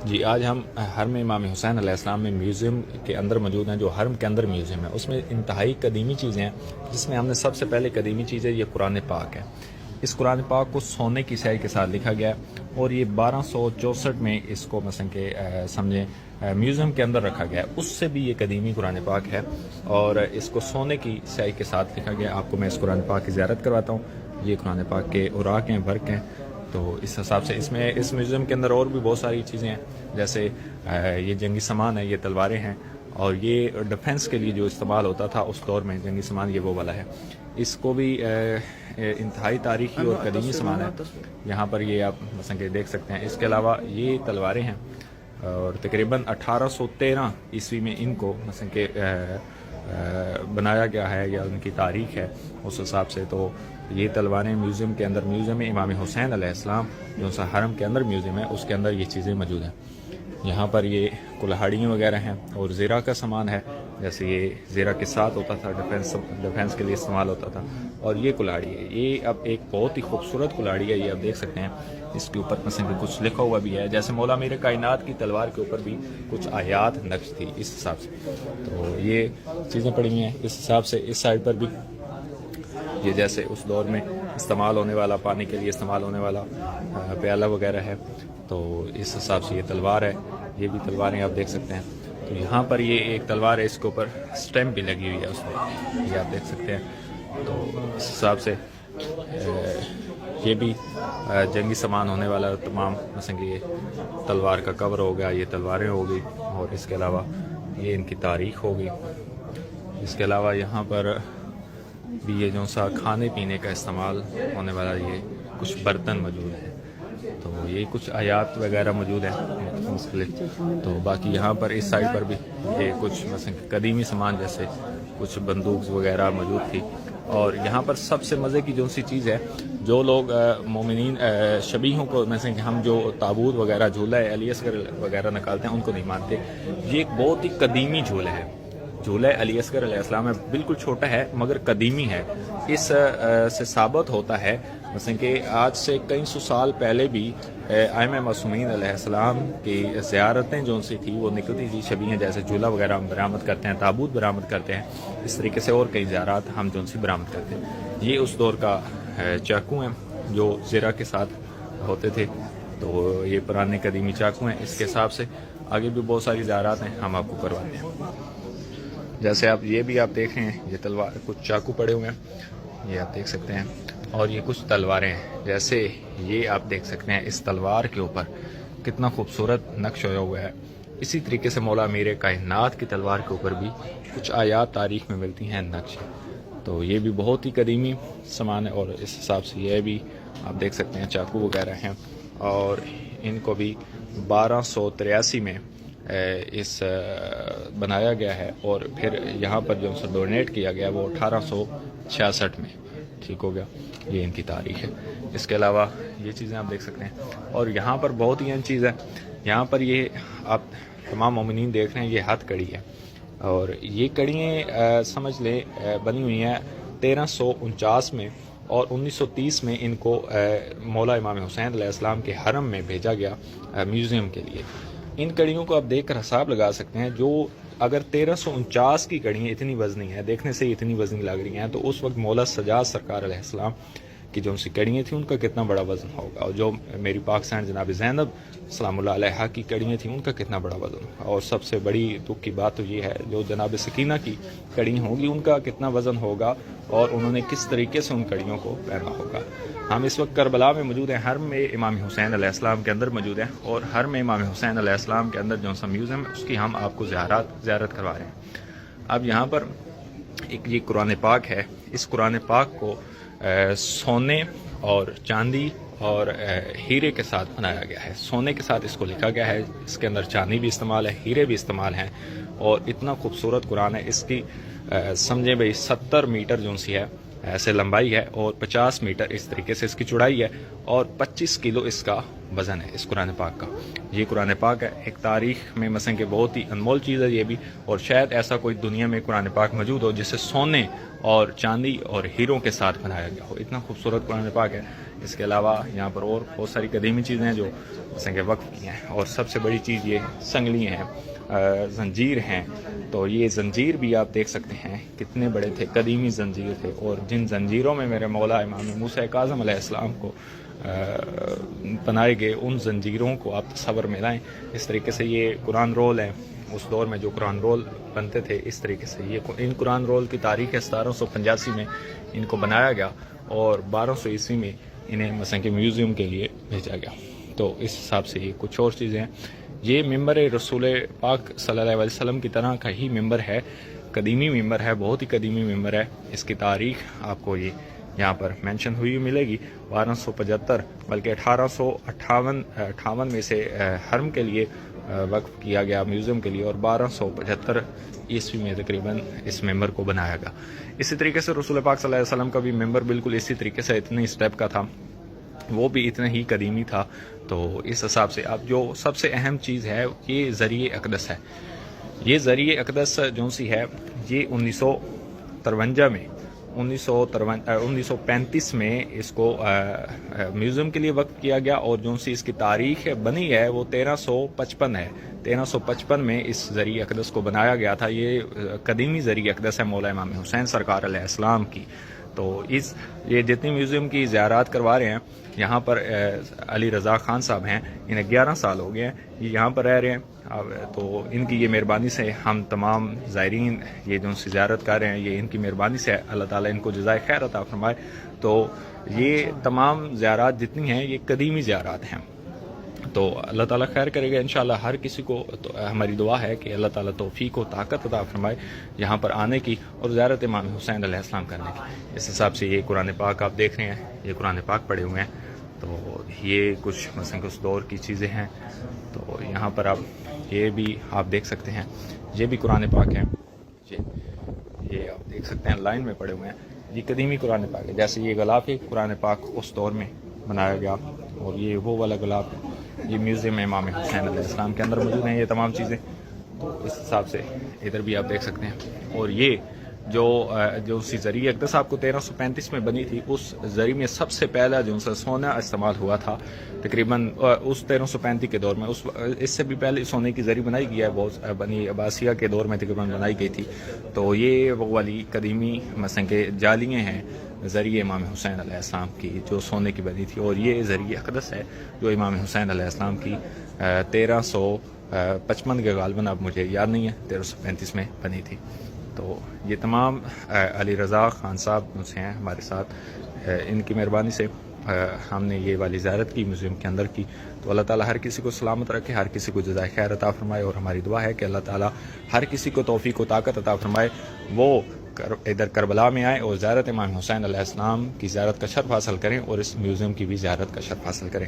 جی آج ہم حرم امام حسین علیہ السلام میں میوزیم کے اندر موجود ہیں، جو حرم کے اندر میوزیم ہے، اس میں انتہائی قدیمی چیزیں ہیں، جس میں ہم نے سب سے پہلے قدیمی چیز ہے یہ قرآن پاک ہے۔ اس قرآن پاک کو سونے کی سیاہی کے ساتھ لکھا گیا ہے اور یہ 1264 میں اس کو مثلا کہ سمجھیں میوزیم کے اندر رکھا گیا ہے۔ اس سے بھی یہ قدیمی قرآن پاک ہے اور اس کو سونے کی سیاہی کے ساتھ لکھا گیا ہے۔ آپ کو میں اس قرآن پاک کی زیارت کرواتا ہوں۔ یہ قرآن پاک کے اوراق ہیں، برق ہیں، تو اس حساب سے اس میوزیم کے اندر اور بھی بہت ساری چیزیں ہیں، جیسے یہ جنگی سامان ہے، یہ تلواریں ہیں، اور یہ ڈیفنس کے لیے جو استعمال ہوتا تھا اس دور میں جنگی سامان، یہ وہ والا ہے۔ اس کو بھی انتہائی تاریخی اور قدیمی سامان ہے۔ یہاں پر یہ آپ مثلا کہ دیکھ سکتے ہیں۔ اس کے علاوہ یہ تلواریں ہیں اور تقریباً 1813 عیسوی میں ان کو مثلا کہ بنایا گیا ہے، یا ان کی تاریخ ہے اس حساب سے۔ تو یہ تلواریں میوزیم کے اندر، میوزیم امام حسین علیہ السلام جو سا حرم کے اندر میوزیم ہے، اس کے اندر یہ چیزیں موجود ہیں۔ یہاں پر یہ کلہاڑیاں وغیرہ ہیں اور زیرہ کا سامان ہے، جیسے یہ زیرہ کے ساتھ ہوتا تھا، ڈیفنس کے لیے استعمال ہوتا تھا۔ اور یہ کلاڑی ہے، یہ اب ایک بہت ہی خوبصورت کلاڑی ہے، یہ آپ دیکھ سکتے ہیں۔ اس کے اوپر مثلا کچھ لکھا ہوا بھی ہے، جیسے مولا میر کائنات کی تلوار کے اوپر بھی کچھ آیات نقش تھی اس حساب سے۔ تو یہ چیزیں پڑی ہوئی ہیں اس حساب سے۔ اس سائڈ پر بھی یہ جیسے اس دور میں استعمال ہونے والا، پانی کے لیے استعمال ہونے والا پیالہ وغیرہ ہے، تو اس حساب سے یہ تلوار ہے۔ یہ بھی تلواریں آپ دیکھ سکتے ہیں۔ تو یہاں پر یہ ایک تلوار ہے، اس کے اوپر سٹیمپ بھی لگی ہوئی ہے اس میں، یہ آپ دیکھ سکتے ہیں۔ تو اس حساب سے یہ بھی جنگی سامان ہونے والا تمام، مثلا کہ یہ تلوار کا کور ہو گیا، یہ تلواریں ہو گئی، اور اس کے علاوہ یہ ان کی تاریخ ہوگی۔ اس کے علاوہ یہاں پر بھی یہ جو سا کھانے پینے کا استعمال ہونے والا یہ کچھ برتن موجود ہیں، تو یہ کچھ آیات وغیرہ موجود ہیں مختلف۔ تو باقی یہاں پر اس سائڈ پر بھی یہ کچھ مثلا قدیمی سامان، جیسے کچھ بندوق وغیرہ موجود تھی۔ اور یہاں پر سب سے مزے کی جو سی چیز ہے، جو لوگ مومنین شبیہوں کو مثلا کہ ہم جو تابوت وغیرہ، جھولا ہے علی اصغر وغیرہ نکالتے ہیں، ان کو نہیں مانتے۔ یہ ایک بہت ہی قدیمی جھولا ہے، جھولا علی اصغر علیہ السلام ہے، بالکل چھوٹا ہے مگر قدیمی ہے۔ اس سے ثابت ہوتا ہے مثلا کہ آج سے کئی سو سال پہلے بھی ائمہ معصومین علیہ السلام کی زیارتیں جو سی تھی وہ نکلتی تھی، شبیہیں جیسے جھولا وغیرہ ہم برآمد کرتے ہیں، تابوت برآمد کرتے ہیں، اس طریقے سے اور کئی زیارات ہم جو سی برآمد کرتے ہیں۔ یہ اس دور کا چاقو ہیں جو زیرہ کے ساتھ ہوتے تھے، تو یہ پرانے قدیمی چاقو ہیں۔ اس کے حساب سے آگے بھی بہت ساری زیارات ہیں، ہم آپ کو کرواتے ہیں۔ جیسے یہ بھی آپ دیکھ رہے ہیں، یہ تلوار کچھ چاقو پڑے ہوئے ہیں، یہ آپ دیکھ سکتے ہیں، اور یہ کچھ تلواریں ہیں، جیسے یہ آپ دیکھ سکتے ہیں۔ اس تلوار کے اوپر کتنا خوبصورت نقش ہوا ہوا ہے۔ اسی طریقے سے مولا میر کائنات کی تلوار کے اوپر بھی کچھ آیات تاریخ میں ملتی ہیں نقش، تو یہ بھی بہت ہی قدیمی سامان ہے۔ اور اس حساب سے یہ بھی آپ دیکھ سکتے ہیں، چاقو وغیرہ ہیں، اور ان کو بھی 1283 میں اس بنایا گیا ہے، اور پھر یہاں پر جو ڈونیٹ کیا گیا وہ 1866 میں ٹھیک ہو گیا۔ یہ ان کی تاریخ ہے۔ اس کے علاوہ یہ چیزیں آپ دیکھ سکتے ہیں، اور یہاں پر بہت ہی اہم چیز ہے، یہاں پر یہ آپ تمام مومنین دیکھ رہے ہیں، یہ ہاتھ کڑی ہے، اور یہ کڑیاں سمجھ لیں بنی ہوئی ہیں 1349 میں، اور 1930 میں ان کو مولا امام حسین علیہ السلام کے حرم میں بھیجا گیا میوزیم کے لیے۔ ان کڑیوں کو آپ دیکھ کر حساب لگا سکتے ہیں، جو اگر 1349 کی کڑیاں اتنی وزنی ہیں، دیکھنے سے اتنی وزنی لگ رہی ہیں، تو اس وقت مولا سجاد سرکار علیہ السلام کی جو سی کڑیاں تھیں ان کا کتنا بڑا وزن ہوگا، اور جو میری پاکستان جناب زینب سلام اللہ علیہ کی کڑیاں تھیں ان کا کتنا بڑا وزن ہوگا۔ اور سب سے بڑی دکھ کی بات تو یہ ہے، جو جناب سکینہ کی کڑیاں ہوں گی ان کا کتنا وزن ہوگا، اور انہوں نے کس طریقے سے ان کڑیوں کو پہنا ہوگا۔ ہم اس وقت کربلا میں موجود ہیں، حرم میں امام حسین علیہ السلام کے اندر موجود ہیں، اور حرم میں امام حسین علیہ السلام کے اندر جو سا میوزیم ہے اس کی ہم آپ کو زیارت کروا رہے ہیں۔ اب یہاں پر ایک یہ قرآن پاک ہے، اس قرآن پاک کو سونے اور چاندی اور ہیرے کے ساتھ بنایا گیا ہے۔ سونے کے ساتھ اس کو لکھا گیا ہے، اس کے اندر چاندی بھی استعمال ہے، ہیرے بھی استعمال ہیں، اور اتنا خوبصورت قرآن ہے۔ اس کی سمجھیں بھائی 70 میٹر جو سی ہے ایسے لمبائی ہے، اور 50 میٹر اس طریقے سے اس کی چوڑائی ہے، اور 25 کلو اس کا وزن ہے اس قرآن پاک کا۔ یہ قرآن پاک ہے، ایک تاریخ میں مثلا کہ بہت ہی انمول چیز ہے یہ بھی، اور شاید ایسا کوئی دنیا میں قرآن پاک موجود ہو جسے سونے اور چاندی اور ہیروں کے ساتھ بنایا گیا ہو۔ اتنا خوبصورت قرآن پاک ہے۔ اس کے علاوہ یہاں پر اور بہت ساری قدیمی چیزیں ہیں جو جیسے کہ وقف کی ہیں، اور سب سے بڑی چیز یہ سنگلیاں ہیں، زنجیر ہیں۔ تو یہ زنجیر بھی آپ دیکھ سکتے ہیں کتنے بڑے تھے، قدیمی زنجیر تھے، اور جن زنجیروں میں میرے مولا امام موسیٰ کاظم علیہ السلام کو بنائے گئے، ان زنجیروں کو آپ تصور میں لائیں۔ اس طریقے سے یہ قرآن رول ہے، اس دور میں جو قرآن رول بنتے تھے اس طریقے سے ان قرآن رول کی تاریخ ہے 1785 میں ان کو بنایا گیا، اور 1200 عیسوی میں انہیں مثلا کہ میوزیم کے لیے بھیجا گیا۔ تو اس حساب سے یہ کچھ اور چیزیں ہیں۔ یہ ممبر رسول پاک صلی اللہ علیہ وسلم کی طرح کا ہی ممبر ہے، قدیمی ممبر ہے، بہت ہی قدیمی ممبر ہے۔ اس کی تاریخ آپ کو یہ یہاں پر مینشن ہوئی ملے گی، 1275 بلکہ 1858 میں سے حرم کے لیے وقف کیا گیا، میوزیم کے لیے، اور 1275 عیسوی میں تقریباً اس ممبر کو بنایا گیا۔ اسی طریقے سے رسول پاک صلی اللہ علیہ وسلم کا بھی ممبر بالکل اسی طریقے سے اتنے اسٹیپ کا تھا، وہ بھی اتنا ہی قدیمی تھا۔ تو اس حساب سے اب جو سب سے اہم چیز ہے یہ ذریعہ اقدس ہے۔ یہ ذریعہ اقدس جو سی ہے یہ 1953 میں 1935 میں اس کو میوزیم کے لیے وقف کیا گیا، اور جو سی اس کی تاریخ بنی ہے وہ 1355 ہے۔ 1355 میں اس ذریعہ اقدس کو بنایا گیا تھا۔ یہ قدیمی ذریعہ اقدس ہے مولا امام حسین سرکار علیہ السلام کی۔ تو یہ جتنی میوزیم کی زیارات کروا رہے ہیں، یہاں پر علی رضا خان صاحب ہیں، انہیں 11 سال ہو گئے ہیں، یہ یہاں پر رہ رہے ہیں۔ تو ان کی یہ مہربانی سے ہم تمام زائرین یہ جو زیارت کر رہے ہیں، یہ ان کی مہربانی سے اللہ تعالیٰ ان کو جزائے خیر عطا فرمائے۔ تو یہ تمام زیارات جتنی ہیں یہ قدیمی زیارات ہیں، تو اللہ تعالیٰ خیر کرے گا انشاءاللہ۔ ہر کسی کو تو ہماری دعا ہے کہ اللہ تعالیٰ توفیق و طاقت عطا فرمائے یہاں پر آنے کی اور زیارت امام حسین علیہ السلام کرنے کی۔ اس حساب سے یہ قرآن پاک آپ دیکھ رہے ہیں، یہ قرآن پاک پڑھے ہوئے ہیں۔ تو یہ کچھ مثلا اس دور کی چیزیں ہیں۔ تو یہاں پر آپ یہ بھی آپ دیکھ سکتے ہیں، یہ بھی قرآن پاک ہے، یہ آپ دیکھ سکتے ہیں لائن میں پڑے ہوئے ہیں۔ یہ قدیمی قرآن پاک ہے، جیسے یہ غلاف ہے قرآن پاک اس دور میں بنایا گیا، اور یہ وہ والا غلاف ہے، یہ میوزیم امام حسین علیہ السلام کے اندر موجود ہیں یہ تمام چیزیں۔ تو اس حساب سے ادھر بھی آپ دیکھ سکتے ہیں۔ اور یہ جو سی ذریعہ اقدس آپ کو 1335 میں بنی تھی، اس ذریعے میں سب سے پہلا جو سونا استعمال ہوا تھا تقریباً اس 1335 کے دور میں۔ اس سے بھی پہلے سونے کی ذریعہ بنائی گئی ہے، بہت بنی عباسیہ کے دور میں تقریباً بنائی گئی تھی۔ تو یہ وہ والی قدیمی مثلا کہ جالیاں ہیں ذریعہ امام حسین علیہ السلام کی جو سونے کی بنی تھی، اور یہ ذریعہ اقدس ہے جو امام حسین علیہ السلام کی 1355 کے غالباً اب مجھے یاد نہیں ہے، 1335 میں بنی تھی۔ تو یہ تمام علی رضا خان صاحب سے ہیں ہمارے ساتھ، ان کی مہربانی سے ہم نے یہ والی زیارت کی میوزیم کے اندر کی۔ تو اللہ تعالیٰ ہر کسی کو سلامت رکھے، ہر کسی کو جزائے خیر عطا فرمائے، اور ہماری دعا ہے کہ اللہ تعالیٰ ہر کسی کو توفیق و طاقت عطا فرمائے، وہ ادھر کربلا میں آئیں اور زیارت امام حسین علیہ السلام کی زیارت کا شرف حاصل کریں، اور اس میوزیم کی بھی زیارت کا شرف حاصل کریں۔